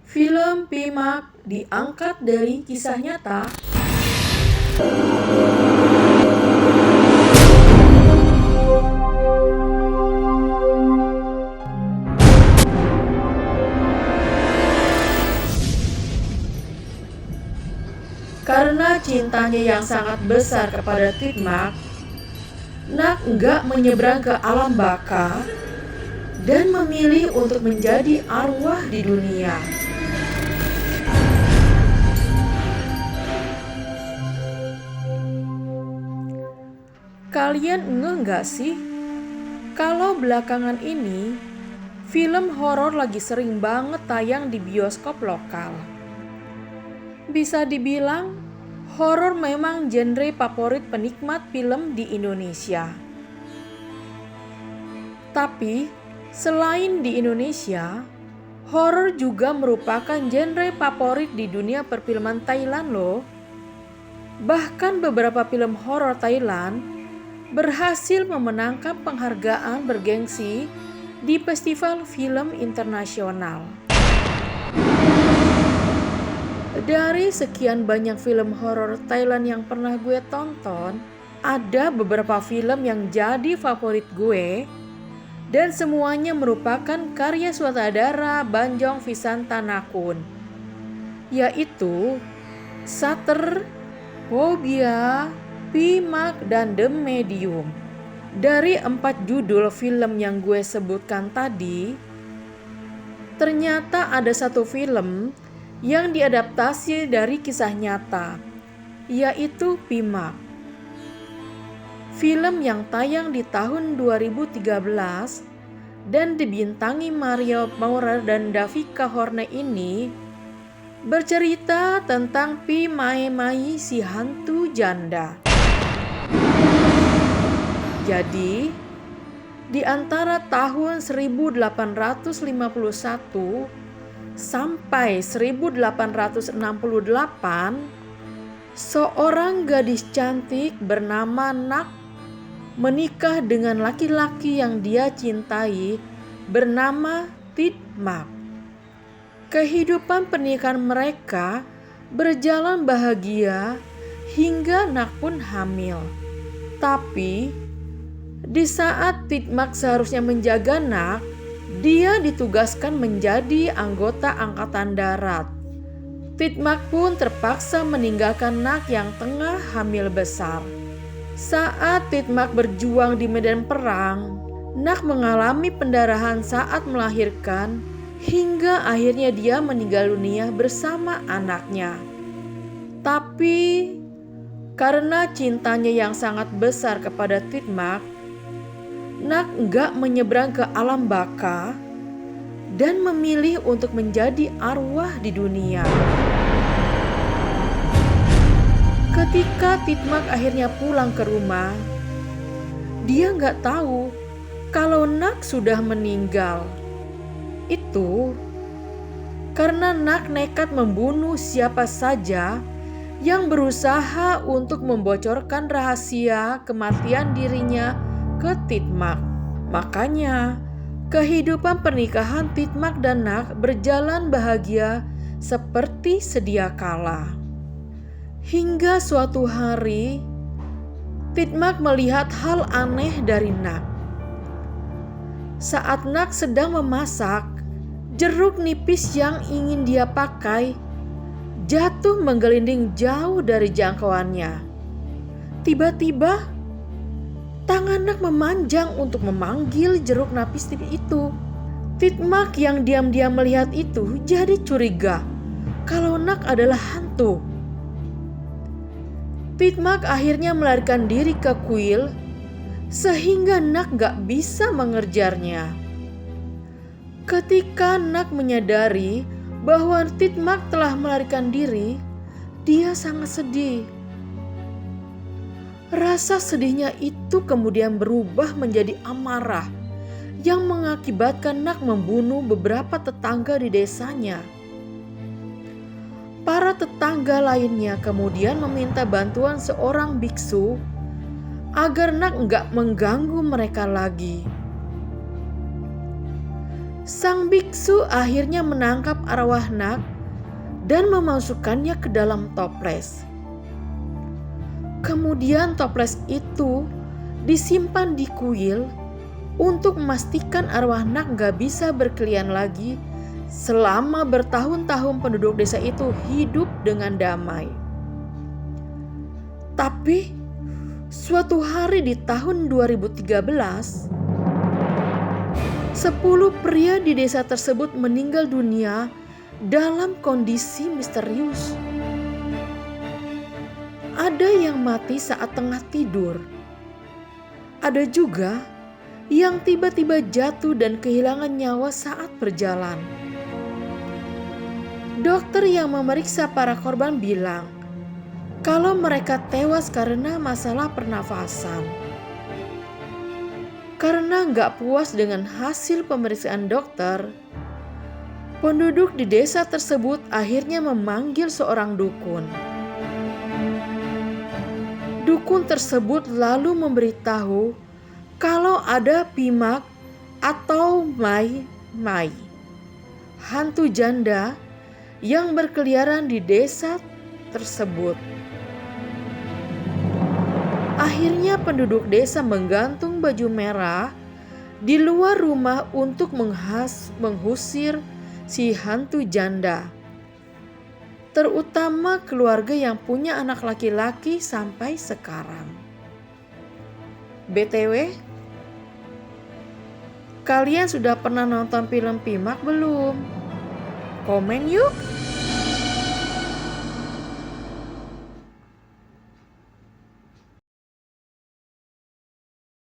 Film Pimak diangkat dari kisah nyata. Karena cintanya yang sangat besar kepada Titmak, Nak enggak menyeberang ke alam baka dan memilih untuk menjadi arwah di dunia. Kalian ngeh nggak sih? Kalau belakangan ini, film horor lagi sering banget tayang di bioskop lokal. Bisa dibilang, horor memang genre favorit penikmat film di Indonesia. Tapi, selain di Indonesia, horor juga merupakan genre favorit di dunia perfilman Thailand loh. Bahkan beberapa film horor Thailand berhasil memenangkan penghargaan bergengsi di festival film internasional. Dari sekian banyak film horor Thailand yang pernah gue tonton, ada beberapa film yang jadi favorit gue, dan semuanya merupakan karya sutradara Banjong Visantanakun, yaitu Shutter, Phobia, Pimak, dan The Medium. Dari 4 judul film yang gue sebutkan tadi, ternyata ada satu film yang diadaptasi dari kisah nyata, yaitu Pimak. Film yang tayang di tahun 2013 dan dibintangi Mario Maurer dan Davika Horne ini bercerita tentang Pi Mae Mai, si hantu janda. Jadi, di antara tahun 1851 sampai 1868, seorang gadis cantik bernama Nak menikah dengan laki-laki yang dia cintai bernama Titmak. Kehidupan pernikahan mereka berjalan bahagia hingga Nak pun hamil. Tapi di saat Titmak seharusnya menjaga Nak, dia ditugaskan menjadi anggota angkatan darat. Titmak pun terpaksa meninggalkan Nak yang tengah hamil besar. Saat Titmak berjuang di medan perang, Nak mengalami pendarahan saat melahirkan, hingga akhirnya dia meninggal dunia bersama anaknya. Tapi karena cintanya yang sangat besar kepada Titmak, Nak enggak menyeberang ke alam baka dan memilih untuk menjadi arwah di dunia. Ketika Titmak akhirnya pulang ke rumah, dia nggak tahu kalau Nak sudah meninggal. Itu karena Nak nekat membunuh siapa saja yang berusaha untuk membocorkan rahasia kematian dirinya ke Titmak. Makanya, kehidupan pernikahan Titmak dan Nak berjalan bahagia seperti sedia kala. Hingga suatu hari, Titmak melihat hal aneh dari Nak. Saat Nak sedang memasak, jeruk nipis yang ingin dia pakai jatuh menggelinding jauh dari jangkauannya. Tiba-tiba, tangan Nak memanjang untuk memanggil jeruk nipis itu. Titmak yang diam-diam melihat itu jadi curiga kalau Nak adalah hantu. Titmak akhirnya melarikan diri ke kuil sehingga Nak gak bisa mengejarnya. Ketika Nak menyadari bahwa Titmak telah melarikan diri, dia sangat sedih. Rasa sedihnya itu kemudian berubah menjadi amarah yang mengakibatkan Nak membunuh beberapa tetangga di desanya. Para tetangga lainnya kemudian meminta bantuan seorang biksu agar Nak enggak mengganggu mereka lagi. Sang biksu akhirnya menangkap arwah Nag dan memasukkannya ke dalam toples. Kemudian toples itu disimpan di kuil untuk memastikan arwah Nag gak bisa berkeliaran lagi selama bertahun-tahun penduduk desa itu hidup dengan damai. Tapi suatu hari di tahun 2013, 10 pria di desa tersebut meninggal dunia dalam kondisi misterius. Ada yang mati saat tengah tidur. Ada juga yang tiba-tiba jatuh dan kehilangan nyawa saat berjalan. Dokter yang memeriksa para korban bilang kalau mereka tewas karena masalah pernafasan. Karena gak puas dengan hasil pemeriksaan dokter, penduduk di desa tersebut akhirnya memanggil seorang dukun. Dukun tersebut lalu memberitahu kalau ada Pimak atau Mai, hantu janda yang berkeliaran di desa tersebut. Akhirnya penduduk desa menggantung baju merah di luar rumah untuk mengusir si hantu janda. Terutama keluarga yang punya anak laki-laki sampai sekarang. BTW, kalian sudah pernah nonton film Pimak belum? Komen yuk!